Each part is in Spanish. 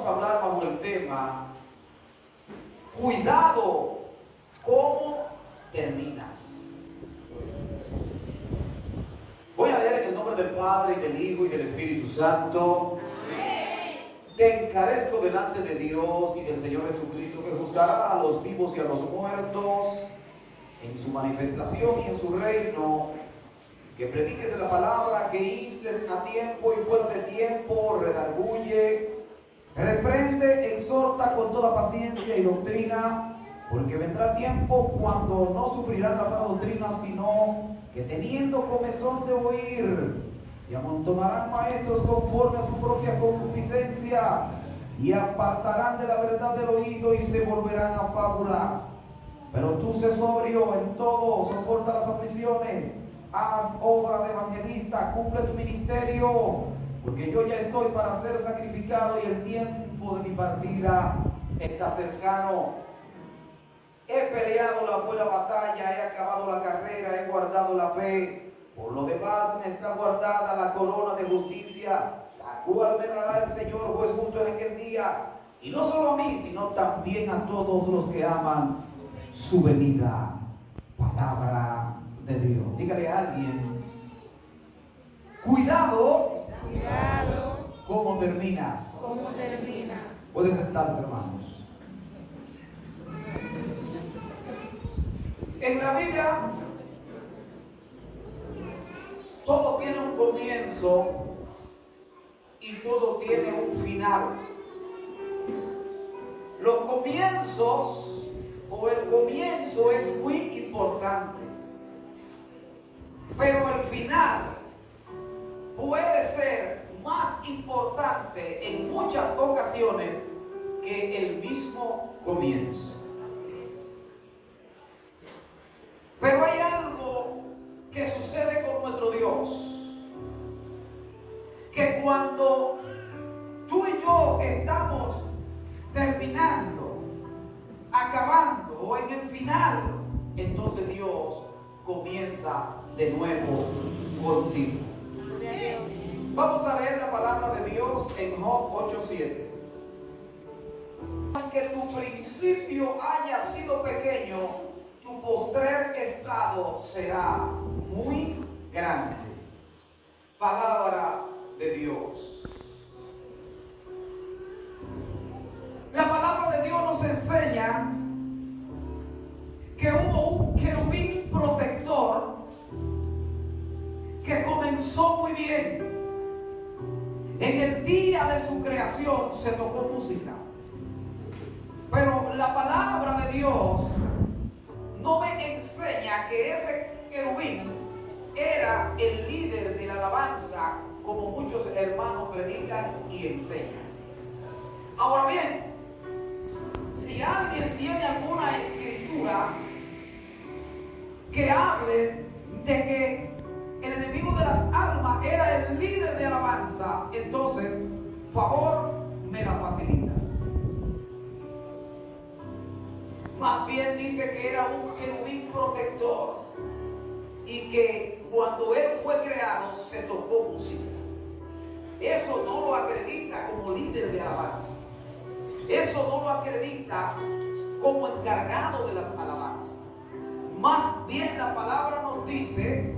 vamos a hablar bajo el tema, cuidado, ¿cómo terminas? Voy a leer en el nombre del Padre, y del Hijo, y del Espíritu Santo. Te encarezco delante de Dios y del Señor Jesucristo, que juzgará a los vivos y a los muertos en su manifestación y en su reino, que prediques de la palabra, que instes a tiempo y fuera de tiempo, redarguye, reprende, exhorta con toda paciencia y doctrina, porque vendrá tiempo cuando no sufrirán la sana doctrina, sino que teniendo comezón de oír, se amontonarán maestros conforme a su propia concupiscencia, y apartarán de la verdad del oído y se volverán a fábulas. Pero tú sé sobrio en todo, soporta las aflicciones, haz obra de evangelista, cumple tu ministerio, porque yo ya estoy para ser sacrificado y el tiempo de mi partida está cercano. He peleado la buena batalla, he acabado la carrera, he guardado la fe. Por lo demás me está guardada la corona de justicia, la cual me dará el Señor juez justo en aquel día. Y no solo a mí, sino también a todos los que aman su venida. Palabra de Dios. Dígale a alguien, cuidado, ¿cómo terminas? ¿Cómo terminas? Puede sentarse, hermanos. En la vida todo tiene un comienzo y todo tiene un final. Los comienzos o el comienzo es muy importante, pero el final puede ser más importante en muchas ocasiones que el mismo comienzo. Pero hay algo que sucede con nuestro Dios, que cuando tú y yo estamos terminando, acabando o en el final, entonces Dios comienza de nuevo contigo. Gloria a Dios. Vamos a leer la palabra de Dios en Job 8:7. Aunque tu principio haya sido pequeño, tu postrer estado será muy grande. Palabra de Dios. La palabra de Dios nos enseña que hubo un querubín protector que comenzó muy bien. En el día de su creación se tocó música, pero la palabra de Dios no me enseña que ese querubín era el líder de la alabanza, como muchos hermanos predican y enseñan. Ahora bien, si alguien tiene alguna escritura que hable de que el enemigo de las almas era el líder de alabanza, entonces, favor, me la facilita. Más bien dice que era un querubín protector y que cuando él fue creado se tocó música. Eso no lo acredita como líder de alabanza. Eso no lo acredita como encargado de las alabanzas. Más bien la palabra nos dice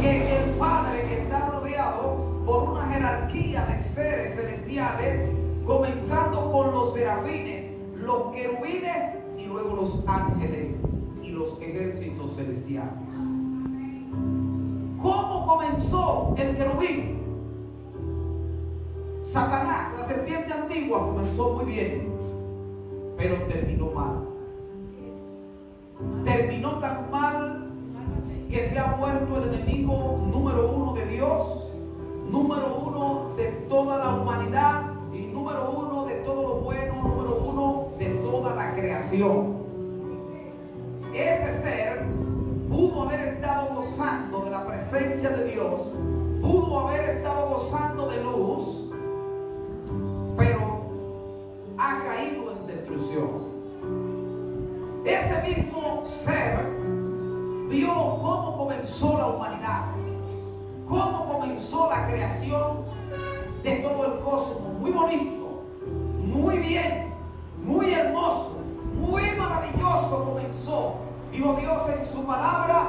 que el Padre está rodeado por una jerarquía de seres celestiales, comenzando con los serafines, los querubines y luego los ángeles y los ejércitos celestiales. ¿Cómo comenzó el querubín? Satanás, la serpiente antigua, comenzó muy bien, pero terminó mal. Terminó tan mal que se ha vuelto el enemigo número uno de Dios, número uno de toda la humanidad y número uno de todo lo bueno, número uno de toda la creación. Ese ser pudo haber estado gozando de la presencia de Dios, pudo haber estado gozando de luz, pero ha caído en destrucción. Ese mismo ser vio cómo comenzó la humanidad, cómo comenzó la creación de todo el cosmos, muy bonito, Dijo Dios en su palabra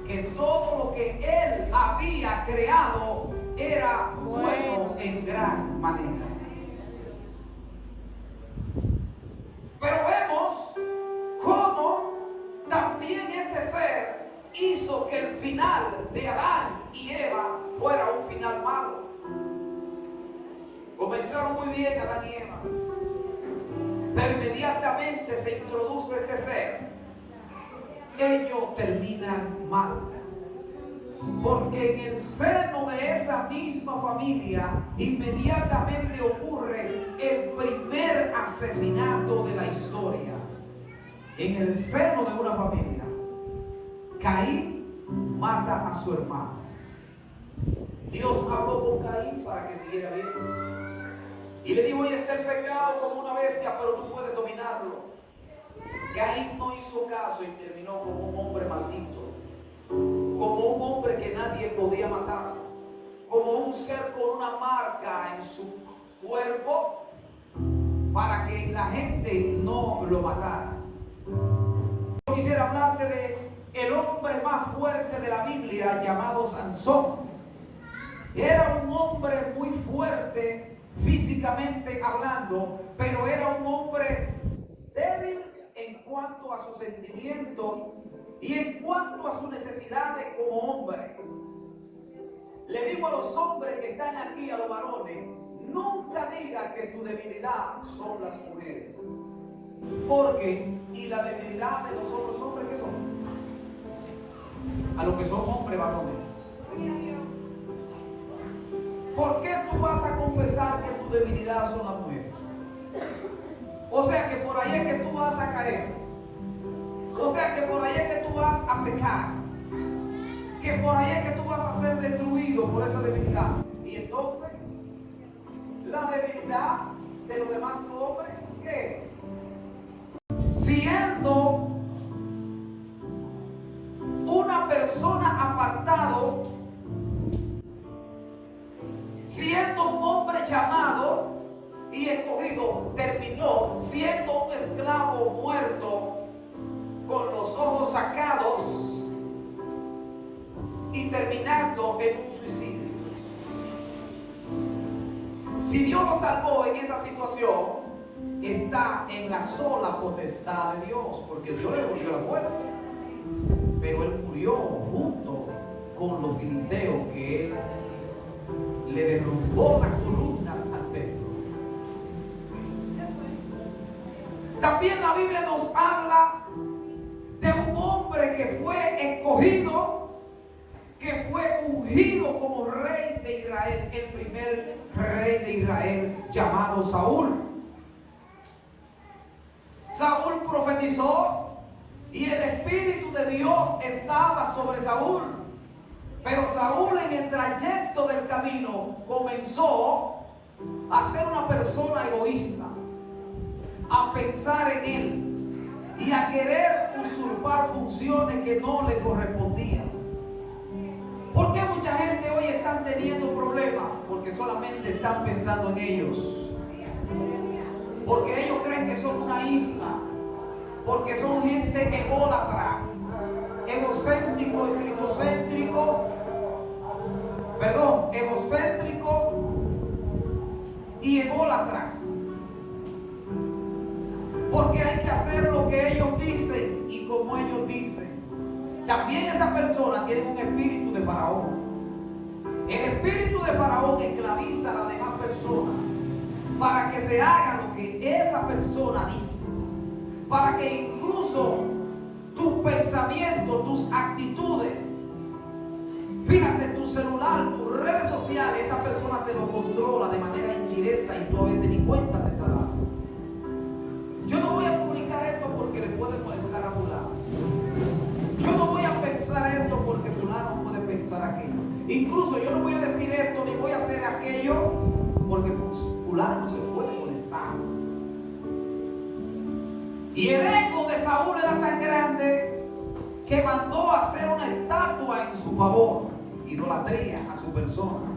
que todo lo que Él había creado era bueno en gran manera. Pero vemos cómo también este ser hizo que el final de Adán y Eva fuera un final malo. Comenzaron muy bien Adán y Eva, pero inmediatamente se introduce este ser. Ellos terminan mal, porque en el seno de esa misma familia inmediatamente ocurre el primer asesinato de la historia. En el seno de una familia, Caín mata a su hermano. Dios habló con Caín para que siguiera bien y le dijo: hoy está el pecado como una bestia, pero tú puedes dominarlo. Caín no hizo caso y terminó como un hombre maldito, como un hombre que nadie podía matar, como un ser con una marca en su cuerpo para que la gente no lo matara. Yo quisiera hablarte de el hombre más fuerte de la Biblia, llamado Sansón. Era un hombre muy fuerte físicamente hablando, pero era un hombre débil en cuanto a sus sentimientos y en cuanto a sus necesidades como hombre. Le digo a los hombres que están aquí, a los varones: nunca diga que tu debilidad son las mujeres. Porque, y la debilidad de los otros hombres, ¿qué son? A los que son hombres varones. ¿Por qué tú vas a confesar que tu debilidad son las mujeres? O sea que por ahí es que tú vas a caer. O sea que por ahí es que tú vas a pecar. Que por ahí es que tú vas a ser destruido por esa debilidad. Y entonces, la debilidad de los demás hombres, ¿qué es? Siendo una persona apartado, siendo un hombre llamado y escogido, terminó siendo un esclavo muerto con los ojos sacados y terminando en un suicidio. Si Dios lo salvó en esa situación, está en la sola potestad de Dios, porque Dios le volvió la fuerza, pero él murió junto con los filisteos que él le derrumbó las columnas al templo. También la Biblia nos habla de un hombre que fue escogido, que fue ungido como rey de Israel, el primer rey de Israel, llamado Saúl. Saúl profetizó y el Espíritu de Dios estaba sobre Saúl. Pero Saúl, en el trayecto del camino, comenzó a ser una persona egoísta, a pensar en él y a querer usurpar funciones que no le correspondían. ¿Por qué mucha gente hoy están teniendo problemas? Porque solamente están pensando en ellos. Porque ellos creen que son una isla. Porque son gente ególatra, egocéntrico y cristocéntrico. Egocéntrico y ególatras. Porque hay que hacer lo que ellos dicen y como ellos dicen. También esas personas tienen un espíritu de faraón. El espíritu de faraón esclaviza a las demás personas para que se haga lo que esa persona dice, para que incluso tus pensamientos, tus actitudes, fíjate, tu celular, tus redes sociales, esa persona te lo controla de manera indirecta y tú a veces ni cuenta te estás dando. Yo no voy a publicar esto porque le puede molestar a fulano. Yo no voy a pensar esto porque fulano puede pensar aquello. Incluso yo no voy a decir esto ni voy a hacer aquello porque fulano se puede molestar. Y el ego de Saúl era tan grande que mandó a hacer una estatua en su favor, idolatría a su persona.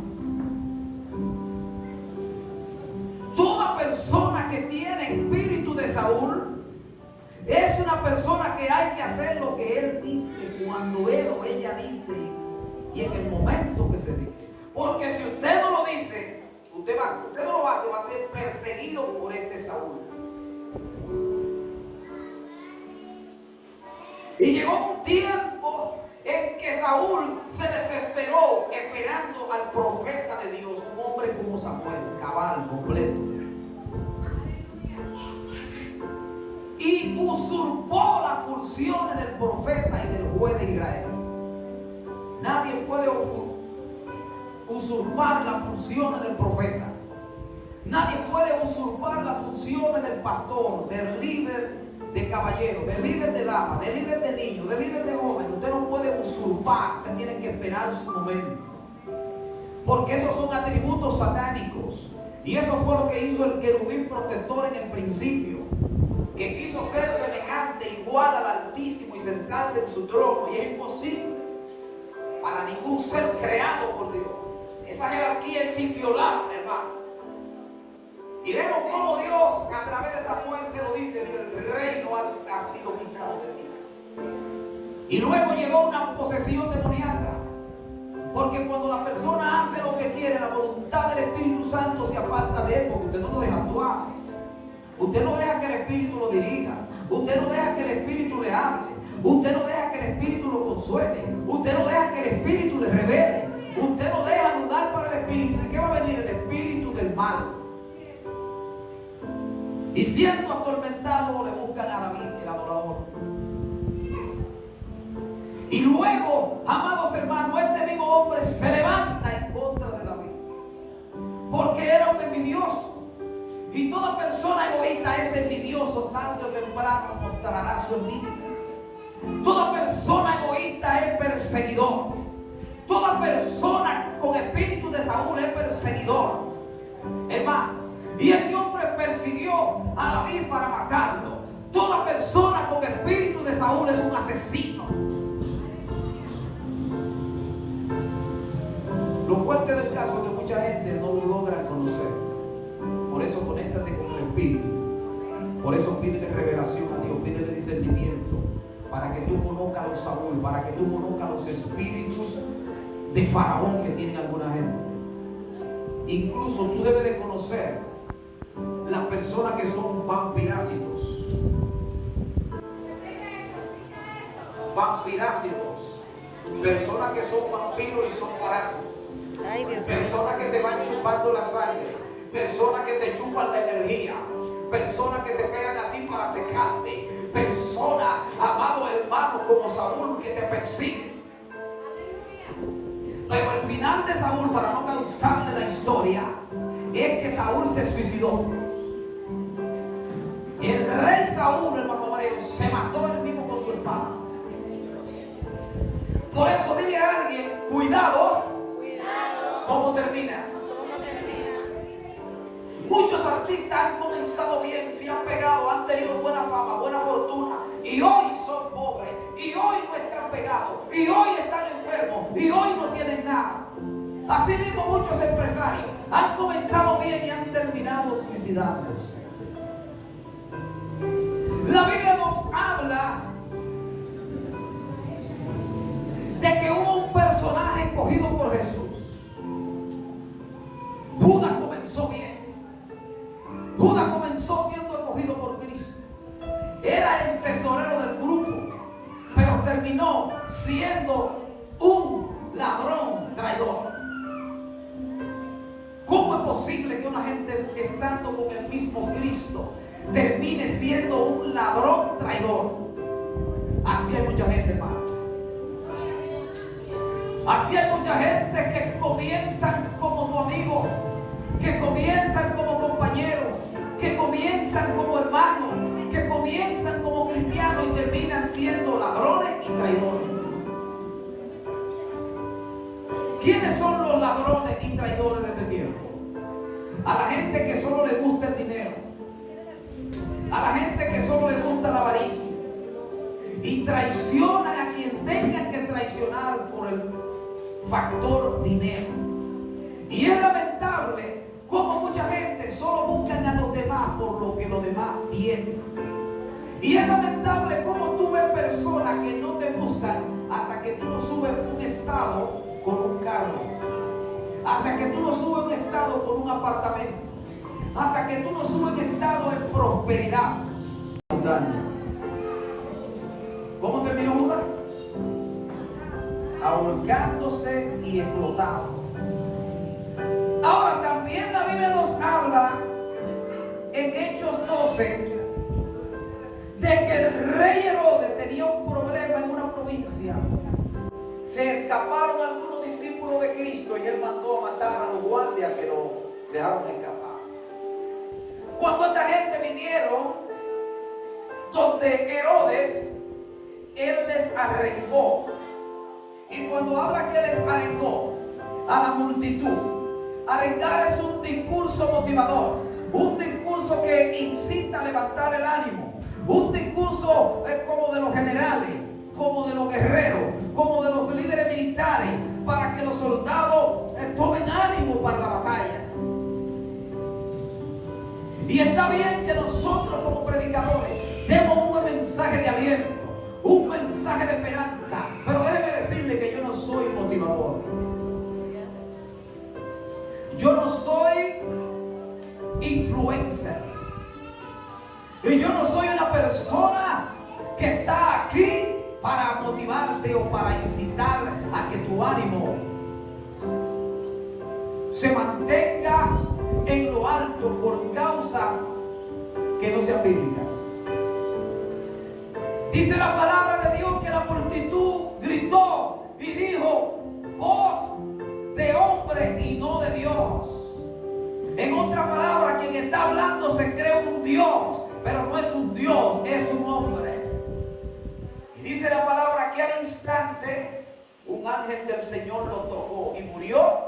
Toda persona que tiene espíritu de Saúl Es una persona que hay que hacer lo que él dice, cuando él o ella dice y en el momento que se dice. Porque si usted no lo dice, usted no lo hace, va a ser perseguido por este Saúl. Y llegó un tiempo en que Saúl se desesperó esperando al profeta de Dios, un hombre como Samuel, cabal, completo. Y usurpó las funciones del profeta y del juez de Israel. Nadie puede usurpar las funciones del profeta. Nadie puede usurpar las funciones del pastor, del líder de caballero, del líder de dama, del líder de niño, del líder de joven. Usted no puede usurpar, usted tiene que esperar su momento. Porque esos son atributos satánicos. Y eso fue lo que hizo el querubín protector en el principio, que quiso ser semejante, igual al Altísimo y sentarse en su trono. Y es imposible para ningún ser creado por Dios. Esa jerarquía es inviolable, hermano. Y vemos cómo Dios a través de Samuel se lo dice: mira, el reino ha sido quitado de ti. Y luego llegó una posesión demoníaca. Porque cuando la persona hace lo que quiere, la voluntad del Espíritu Santo se aparta de él, porque usted no lo deja actuar. Usted no deja que el Espíritu lo dirija. Usted no deja que el Espíritu le hable. Usted no deja que el Espíritu lo consuele. Usted no deja que el Espíritu le revele. Usted no deja lugar para el Espíritu. ¿De qué va a venir? El Espíritu del mal. Y siendo atormentado le buscan a David, el adorador. Y luego, amados hermanos, este mismo hombre se levanta en contra de David, porque era un envidioso. Y toda persona egoísta es envidioso, tarde o temprano mostrará su envidia. Toda persona egoísta es perseguidor. Toda persona con espíritu de Saúl es perseguidor, hermano. Y este hombre persiguió a David para matarlo. Toda persona con espíritu de Saúl es un asesino. Lo fuerte del caso es que mucha gente no lo logra conocer. Por eso conéctate con el Espíritu. Por eso pídele revelación a Dios, pídele discernimiento, para que tú conozcas a los Saúl, para que tú conozcas los espíritus de Faraón que tienen alguna gente. Incluso tú debes de conocer las personas que son vampirácidos. Vampirácidos. Personas que son vampiros y son parásitos. Ay, Dios. Personas que te van chupando la sangre. Personas que te chupan la energía. Personas que se pegan a ti para secarte. Personas, amado hermano, como Saúl, que te persiguen. Pero al final de Saúl, para no cansarle la historia, es que Saúl se suicidó. El rey Saúl, hermano Mario, se mató él mismo con su espada. Por eso dile a alguien: cuidado, ¿cómo terminas? Muchos artistas han comenzado bien, se han pegado, han tenido buena fama, buena fortuna, y hoy son pobres, y hoy no están pegados, y hoy están enfermos, y hoy no tienen nada. Así mismo muchos empresarios han comenzado bien y han terminado suicidándose. La Biblia nos habla de que hubo un personaje escogido por Jesús. Judas comenzó bien. Judas comenzó siendo escogido por Cristo. Era el tesorero del grupo, pero terminó siendo un ladrón traidor. ¿Cómo es posible que una gente estando con el mismo Cristo termine siendo un ladrón traidor? Así hay mucha gente, hermano. Así hay mucha gente que comienzan como tu amigo, que comienzan como compañeros, que comienzan como hermanos, que comienzan como cristianos y terminan siendo ladrones y traidores. ¿Quiénes son los ladrones y traidores de este tiempo? A la gente que solo le gusta el dinero, a la gente que solo le gusta la avaricia, y traicionan a quien tengan que traicionar por el factor dinero. Y es lamentable cómo mucha gente solo buscan a los demás por lo que los demás tienen. Y es lamentable cómo tú ves personas que no te buscan hasta que tú no subes un estado con un carro, hasta que tú no subes un estado con un apartamento, hasta que tú no subes un estado en prosperidad. ¿Cómo terminó Judas? Ahorcándose y explotado. Ahora también la Biblia nos habla en Hechos 12 de que el rey Herodes tenía un problema en una provincia. Se escaparon algunos discípulos de Cristo y él mandó a matar a los guardias que lo dejaron escapar. Cuando esta gente vinieron donde Herodes, él les arengó. Y cuando habla que les arengó a la multitud, arengar es un discurso motivador, un discurso que incita a levantar el ánimo, un discurso como de los generales, como de los guerreros, como de los líderes militares, para que los soldados tomen ánimo para la batalla. Y está bien que nosotros como predicadores demos un mensaje de aliento, un mensaje de esperanza, pero déjeme decirle que yo no soy motivador. Yo no soy influencer. Y yo no soy una persona que está aquí para motivarte o para incitar a que tu ánimo se mantenga en lo alto por causas que no sean bíblicas. Dice la palabra de Dios que la multitud gritó y dijo: voz de hombre y no de Dios. En otra palabra, quien está hablando se cree un Dios, pero no es un Dios, es un hombre. Y dice la palabra que al instante un ángel del Señor lo tocó y murió.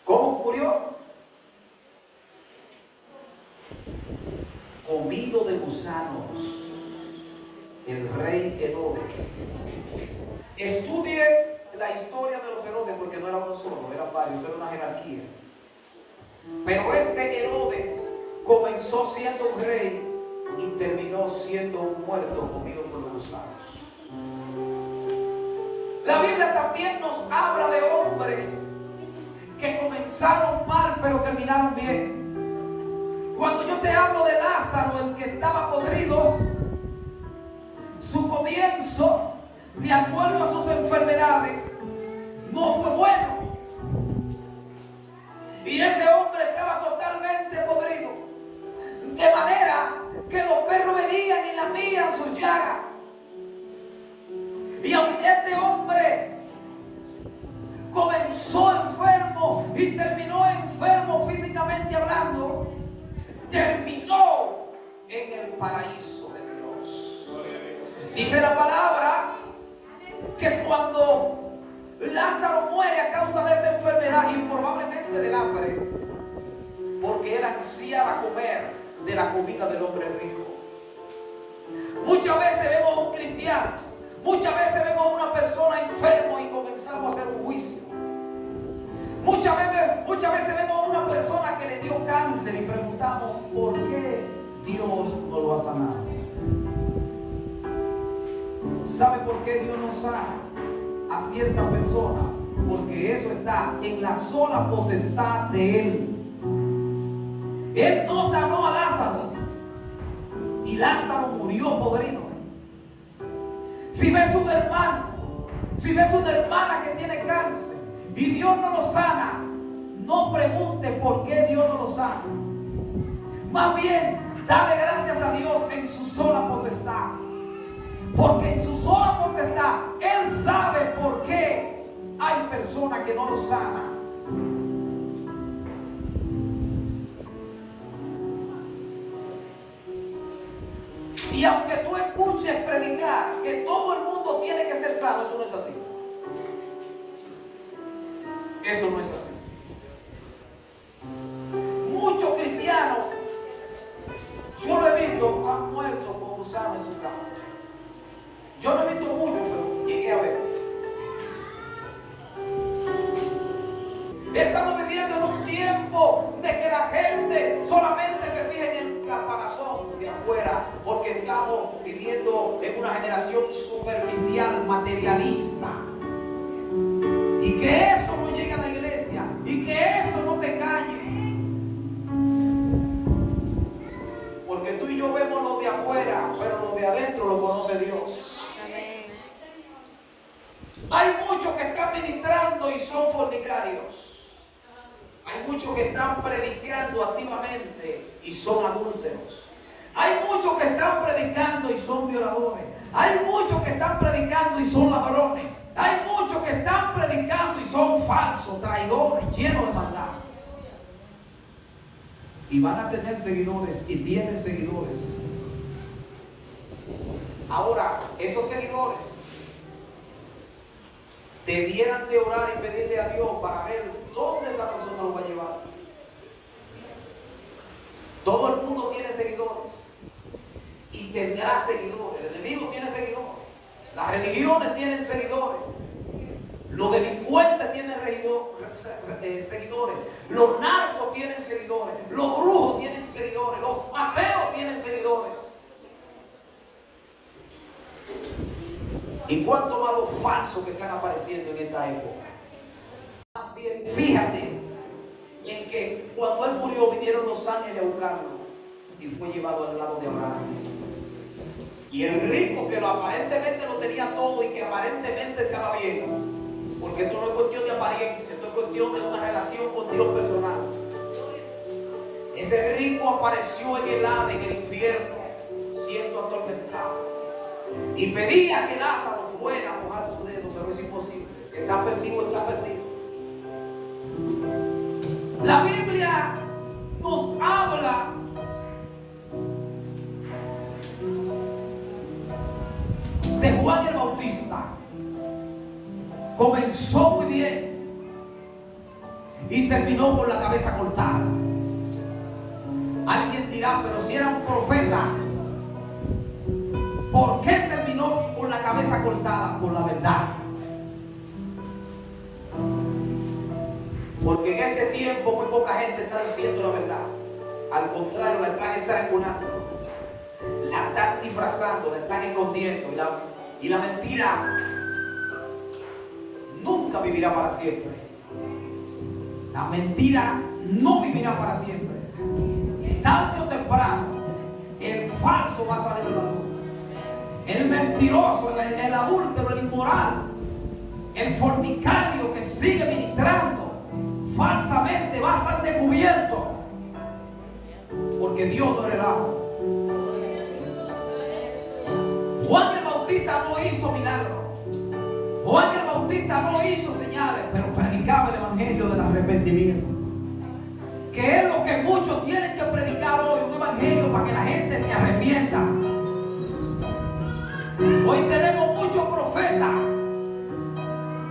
¿Cómo murió? Comido de gusanos. El rey Herodes. Estudie la historia de los Herodes, porque no era uno solo, eran varios, era una jerarquía. Pero este Herodes comenzó siendo un rey y terminó siendo un muerto comido por los gusanos. La Biblia también nos habla de hombres que comenzaron mal pero terminaron bien. Cuando yo te hablo de Lázaro, el que estaba podrido, su comienzo, de acuerdo a sus enfermedades, no fue bueno. Y este hombre estaba totalmente podrido, de manera que los perros venían y lamían sus llagas. Y aunque este hombre comenzó enfermo y terminó enfermo físicamente hablando, terminó en el paraíso de Dios. Dice la palabra que cuando Lázaro muere a causa de esta enfermedad y probablemente del hambre, porque él ansiaba comer de la comida del hombre rico. Muchas veces vemos a un cristiano, muchas veces vemos a una persona enfermo y comenzamos a hacer un juicio. Muchas veces vemos a una persona que le dio cáncer y preguntamos por qué Dios no lo ha sanado. ¿Sabe por qué Dios no sana a cierta persona? Porque eso está en la sola potestad de Él. Él no sanó a Lázaro y Lázaro murió podrido. Si ves un hermano, si ves una hermana que tiene cáncer y Dios no lo sana, no pregunte por qué Dios no lo sana. Más bien, dale gracias a Dios en su sola potestad. Porque en su sola potestad, Él sabe por qué hay personas que no lo sanan. Y aunque tú escuches predicar que todo el mundo tiene que ser sano, eso no es así. Eso no es así. Muchos cristianos, yo lo he visto, han muerto con gusanos en su cama. Yo no he visto mucho, pero llegué a ver. Estamos viviendo en un tiempo de que la gente solamente se fija en el caparazón de afuera. predicando activamente y son adúlteros. Hay muchos que están predicando y son violadores. Hay muchos que están predicando y son ladrones. Hay muchos que están predicando y son falsos, traidores, llenos de maldad. Y van a tener seguidores y tienen seguidores. Ahora, esos seguidores debieran de orar y pedirle a Dios para ver dónde esa persona lo va a llevar. Todo el mundo tiene seguidores y tendrá seguidores. El enemigo tiene seguidores. Las religiones tienen seguidores. Los delincuentes tienen seguidores. Los narcos tienen seguidores. Los brujos tienen seguidores. Los ateos tienen seguidores. ¿Y cuánto más los falsos que están apareciendo en esta época? Bien, fíjate en que cuando él murió vinieron los ángeles a buscarlo y fue llevado al lado de Abraham. Y el rico que aparentemente lo tenía todo y que aparentemente estaba bien, porque esto no es cuestión de apariencia, esto es cuestión de una relación con Dios personal. Ese rico apareció en el Hades, en el infierno, siendo atormentado. Y pedía que Lázaro fuera a mojar su dedo, pero es imposible. Está perdido, está perdido. La Biblia nos habla de Juan el Bautista. Comenzó muy bien y terminó con la cabeza cortada. Alguien dirá, pero si era un profeta, ¿por qué terminó con la cabeza cortada? Por la verdad. Porque en este tiempo muy poca gente está diciendo la verdad. Al contrario, la están estrangulando, la están disfrazando, la están escondiendo. Y la mentira nunca vivirá para siempre. La mentira no vivirá para siempre. Tarde o temprano, el falso va a salir de la luz. El mentiroso, el adúltero, el inmoral, el fornicario que sigue ministrando falsamente va a ser descubierto, porque Dios no relaja. Juan el Bautista no hizo milagros. Juan el Bautista no hizo señales, pero predicaba el evangelio del arrepentimiento, que es lo que muchos tienen que predicar hoy, un evangelio para que la gente se arrepienta. Hoy tenemos muchos profetas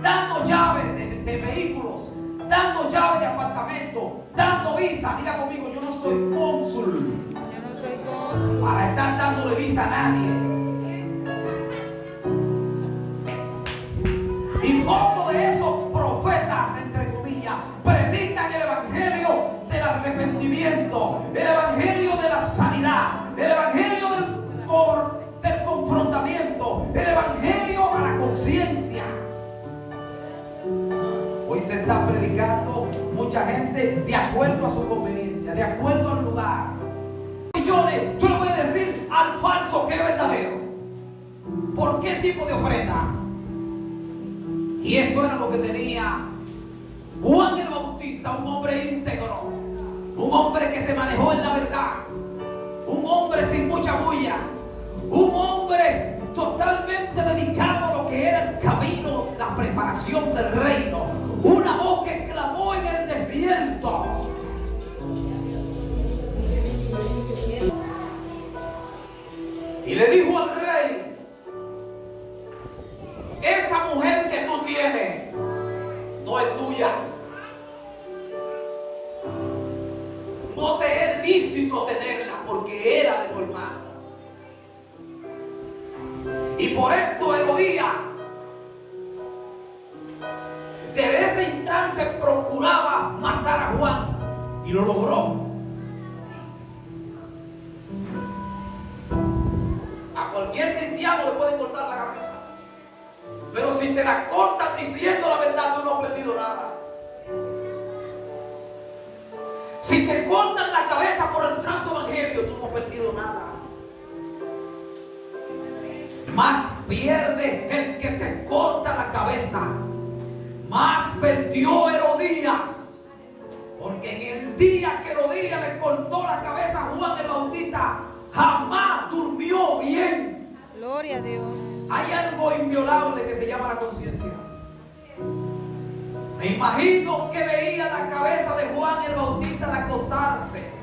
dando llaves de vehículos, dando llaves de apartamentos, dando visa. Diga conmigo, yo no soy cónsul. Yo no soy cónsul para estar dándole visa a nadie. Y pocos de esos profetas, entre comillas, predican el evangelio del arrepentimiento, el evangelio de la sanidad, el evangelio del confrontamiento, el evangelio a la conciencia. Hoy se está predicando mucha gente de acuerdo a su conveniencia, de acuerdo al lugar. Y yo le voy a decir al falso que es verdadero. ¿Por qué tipo de ofrenda? Y eso era lo que tenía Juan el Bautista, un hombre íntegro, un hombre que se manejó en la verdad, un hombre sin mucha bulla, un hombre totalmente dedicado a lo que era el camino, la preparación del reino, una voz que clamó en el desierto. Y le dijo al rey: esa mujer que tú tienes no es tuya. No te es lícito tenerla porque era de tu hermano. Y por esto Herodías desde esa instancia procuraba matar a Juan y lo logró. A cualquier cristiano le pueden cortar la cabeza. Pero si te la cortan diciendo la verdad, tú no has perdido nada. Si te cortan la cabeza por el santo evangelio, tú no has perdido nada. Más pierde el que te corta la cabeza. Más perdió Herodías. Porque en el día que le cortó la cabeza a Juan el Bautista, jamás durmió bien. Gloria a Dios. Hay algo inviolable que se llama la conciencia. Me imagino que veía la cabeza de Juan el Bautista al acostarse,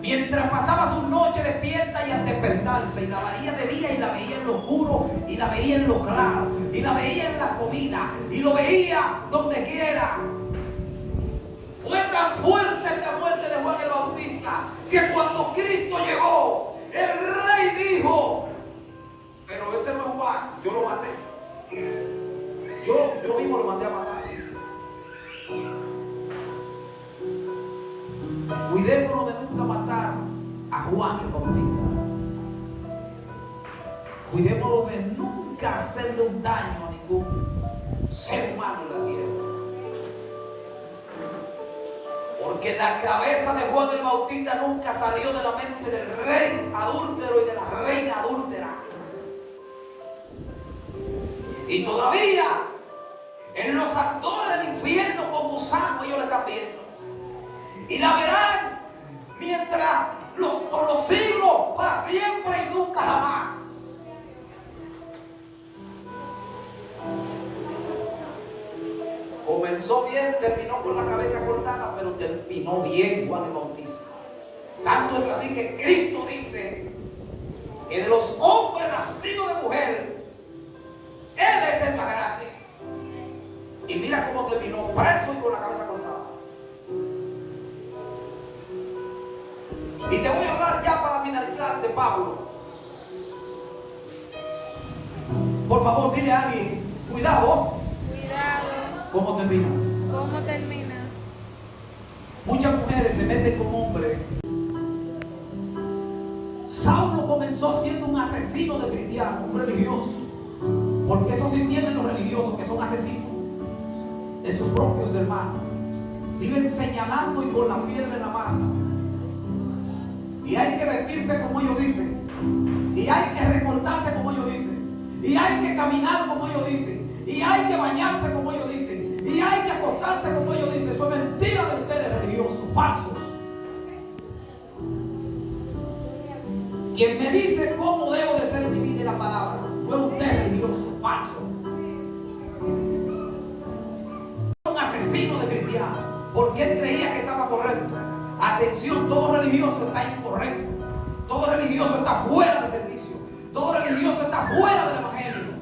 mientras pasaba su noche despierta y al despertarse, y la veía de día y la veía en lo oscuro y la veía en lo claro y la veía en la comida y lo veía donde quiera. Fue tan fuerte la muerte de Juan el Bautista que cuando Cristo llegó, el rey dijo: pero ese no es Juan, yo lo maté. Yo mismo lo mandé a matar. Cuidémonos de nunca matar a Juan el Bautista. Cuidémonos de nunca hacerle un daño a ningún ser humano en la tierra. Porque la cabeza de Juan el Bautista nunca salió de la mente del rey adúltero y de la reina adúltera. Y todavía en los actores del infierno con gusano ellos la están viendo. Y la verán mientras por los siglos, para siempre y nunca jamás. Comenzó bien, terminó con la cabeza cortada, pero terminó bien Juan el Bautista. Tanto es así que Cristo dice que de los hombres nacidos de mujer, Él es el más grande. Y mira cómo terminó, preso y con la cabeza cortada. Y te voy a hablar ya para finalizar de Pablo. Por favor, dile a alguien: cuidado. Cuidado. ¿Cómo terminas? ¿Cómo terminas? Muchas mujeres se meten con hombres. Saulo comenzó siendo un asesino de cristianos, un religioso. Porque eso sí tienen los religiosos, que son asesinos de sus propios hermanos. Viven señalando y con la piedra en la mano. Y hay que vestirse como ellos dicen. Y hay que recortarse como ellos dicen. Y hay que caminar como ellos dicen. Y hay que bañarse como ellos dicen. Y hay que acostarse como ellos dicen. Eso es mentira de ustedes religiosos, falsos. Quien me dice cómo debo de ser mi vida en la palabra, fue usted religioso, falso. Un asesino de cristianos, porque él creía que estaba correcto. Atención, todo religioso está incorrecto. Todo religioso está fuera de servicio. Todo religioso está fuera del evangelio.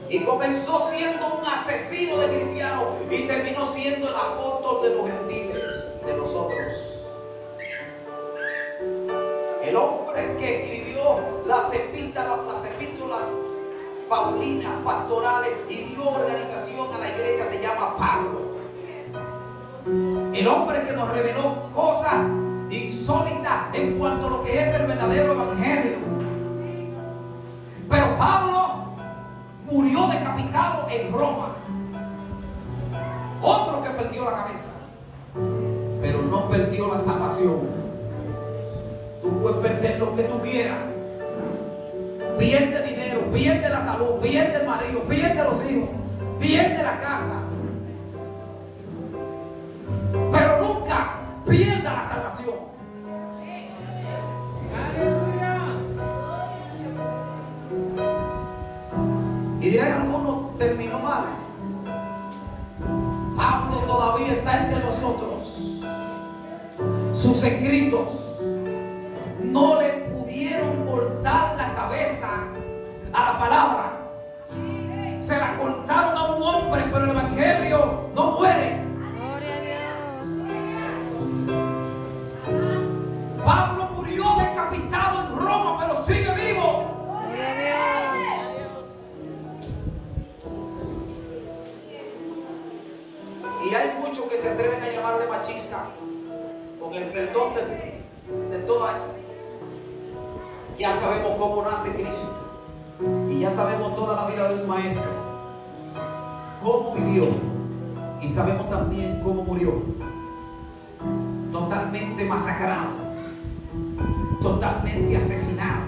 Y comenzó siendo un asesino de cristianos y terminó siendo el apóstol de los gentiles, de nosotros. El hombre que escribió las epístolas paulinas, pastorales y dio organización a la iglesia se llama Pablo. El hombre que nos reveló cosas insólitas en cuanto a lo que es el verdadero evangelio. Pero Pablo murió decapitado en Roma. Otro que perdió la cabeza, pero no perdió la salvación. Tú puedes perder lo que tú quieras. Pierde dinero, pierde la salud, pierde el marido, pierde los hijos, pierde la casa. Pero nunca pierda la salvación. Y dirán algunos: terminó mal. Pablo todavía está entre nosotros. Sus escritos no le pudieron cortar la cabeza a la palabra. Se la cortaron a un hombre, pero el evangelio no muere. Gloria a Dios. Pablo murió decapitado en Roma, pero sigue vivo. Gloria a Dios. Y hay muchos que se atreven a llamarle machista, con el perdón de todo año. Ya sabemos cómo nace Cristo. Y ya sabemos toda la vida de un maestro. Cómo vivió. Y sabemos también cómo murió. Totalmente masacrado. Totalmente asesinado.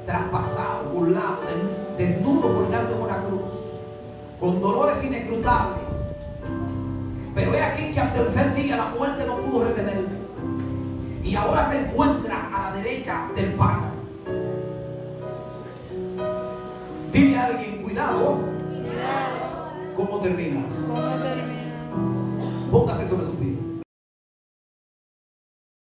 Traspasado, burlado, desnudo colgando en una cruz. Con dolores inescrutables. Pero es aquí que al tercer día la muerte no pudo retenerme. Y ahora se encuentra a la derecha del Padre. Dile a alguien, cuidado, Cuidado. ¿cómo terminas? ¿Cómo